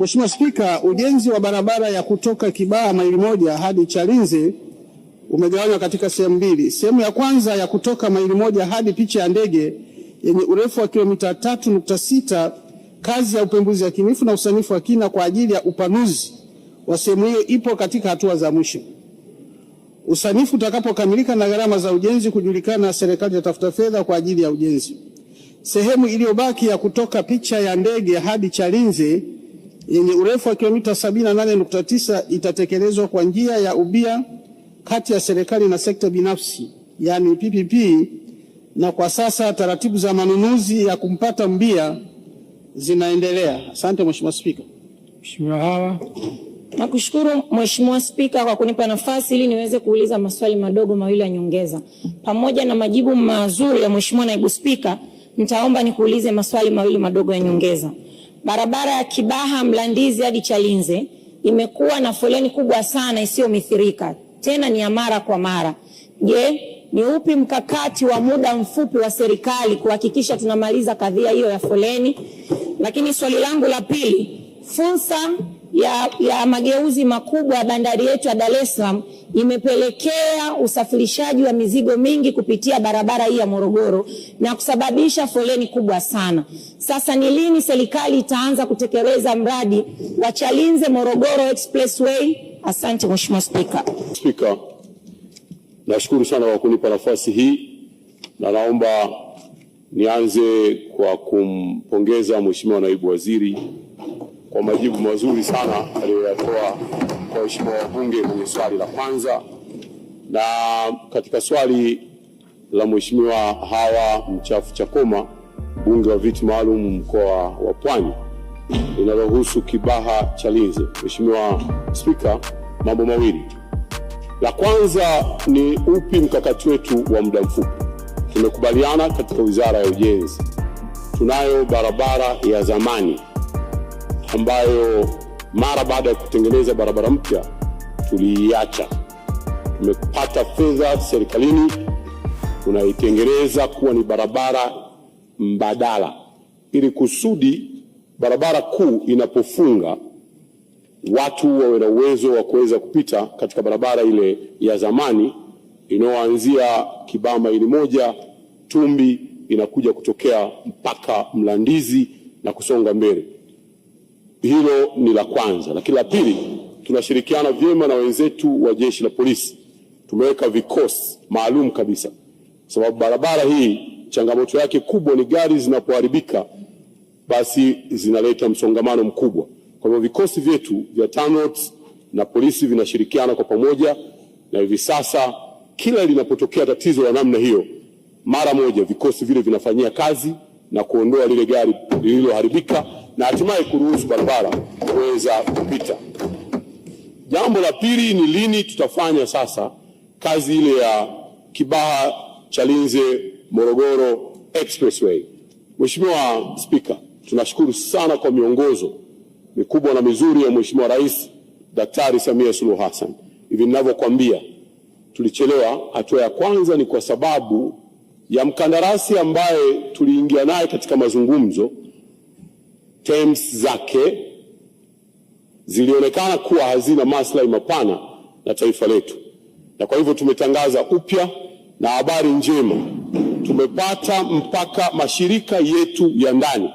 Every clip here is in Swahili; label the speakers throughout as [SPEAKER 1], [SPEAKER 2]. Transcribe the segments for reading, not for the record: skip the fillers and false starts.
[SPEAKER 1] Mheshimiwa Spika, ujenzi wa barabara ya kutoka Kibaha maili moja hadi Chalinze umegawanywa katika sehemu mbili. Sehemu ya kwanza ya kutoka maili moja hadi picha ya ndege yenye urefu wa kilomita 3.6, kazi ya upembuzi yakinifu na usanifu wa kina kwa ajili ya upanuzi wa sehemu hiyo ipo katika hatua za mwisho. Usanifu utakapokamilika na gharama za ujenzi kujulikana, serikali itatafuta fedha kwa ajili ya ujenzi. Sehemu iliyobaki ya kutoka picha ya ndege hadi Chalinze yenye urefu wa kilomita 78.9 itatekelezwa kwa njia ya ubia kati ya serikali na sekta binafsi, yani PPP, na kwa sasa taratibu za manunuzi ya kumpata mbia zinaendelea. Asante Mheshimiwa Spika.
[SPEAKER 2] Mheshimiwa Hawa.
[SPEAKER 3] Nakushukuru Mheshimiwa Spika kwa kunipa nafasi ili niweze kuuliza maswali madogo mawili ya nyongeza. Pamoja na majibu mazuri ya Mheshimiwa Naibu Spika, nitaomba nikuulize maswali mawili madogo ya nyongeza. Barabara ya Kibaha Mlandizi hadi Chalinze imekuwa na foleni kubwa sana isiyomithirika, tena ni ya mara kwa mara. Je, ni upi mkakati wa muda mfupi wa serikali kuhakikisha tunamaliza kadhia hiyo ya foleni? Lakini swali langu la pili, fursa ya mageuzi makubwa ya bandari yetu ya Dar es Salaam imepelekea usafirishaji wa mizigo mingi kupitia barabara hii ya Morogoro na kusababisha foleni kubwa sana. Sasa ni lini serikali itaanza kutekeleza mradi wa Chalinze Morogoro Expressway? Asante Mheshimiwa Spika.
[SPEAKER 4] Spika, nashukuru sana kwa kunipa nafasi hii, na naomba nianze kwa kumpongeza Mheshimiwa Naibu Waziri kwa majibu mazuri sana aliyoyatoa kwa waheshimiwa wabunge kwenye swali la kwanza. Na katika swali la Mheshimiwa Hawa Mchafu Chakoma, mbunge wa viti maalum mkoa wa Pwani, linalohusu Kibaha Chalinze. Mheshimiwa Spika, mambo mawili. La kwanza ni upi mkakati wetu wa muda mfupi? Tumekubaliana katika Wizara ya Ujenzi, tunayo barabara ya zamani ambayo mara baada ya kutengeneza barabara mpya tuliiacha. Tumepata fedha serikalini, tunaitengeneza kuwa ni barabara mbadala, ili kusudi barabara kuu inapofunga watu wawe na uwezo wa kuweza kupita katika barabara ile ya zamani inayoanzia Kibaha maili moja Tumbi inakuja kutokea mpaka Mlandizi na kusonga mbele. Hilo ni la kwanza. Lakini la pili, tunashirikiana vyema na wenzetu wa Jeshi la Polisi. Tumeweka vikosi maalum kabisa, sababu barabara hii changamoto yake kubwa ni gari zinapoharibika basi zinaleta msongamano mkubwa. Kwa hivyo vikosi vyetu vya TANROADS na polisi vinashirikiana kwa pamoja, na hivi sasa kila linapotokea tatizo la namna hiyo, mara moja vikosi vile vinafanyia kazi na kuondoa lile gari lililoharibika na hatimaye kuruhusu barabara kuweza kupita. Jambo la pili ni lini tutafanya sasa kazi ile ya Kibaha Chalinze Morogoro Expressway. Mheshimiwa Spika, tunashukuru sana kwa miongozo mikubwa na mizuri ya Mheshimiwa Rais Daktari Samia Suluhu Hassan. Hivi ninavyokuambia, tulichelewa. Hatua ya kwanza ni kwa sababu ya mkandarasi ambaye tuliingia naye katika mazungumzo, terms zake zilionekana kuwa hazina maslahi mapana na taifa letu, na kwa hivyo tumetangaza upya. Na habari njema, tumepata mpaka mashirika yetu ya ndani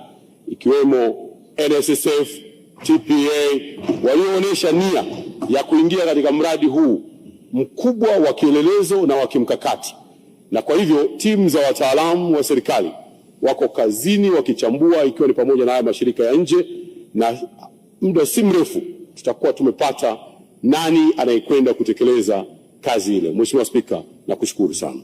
[SPEAKER 4] ikiwemo NSSF, TPA walioonyesha nia ya kuingia katika mradi huu mkubwa wa kielelezo na wa kimkakati. Na kwa hivyo timu za wataalamu wa serikali wako kazini wakichambua, ikiwa ni pamoja na haya mashirika ya nje, na muda si mrefu tutakuwa tumepata nani anayekwenda kutekeleza kazi ile. Mheshimiwa Spika, nakushukuru sana.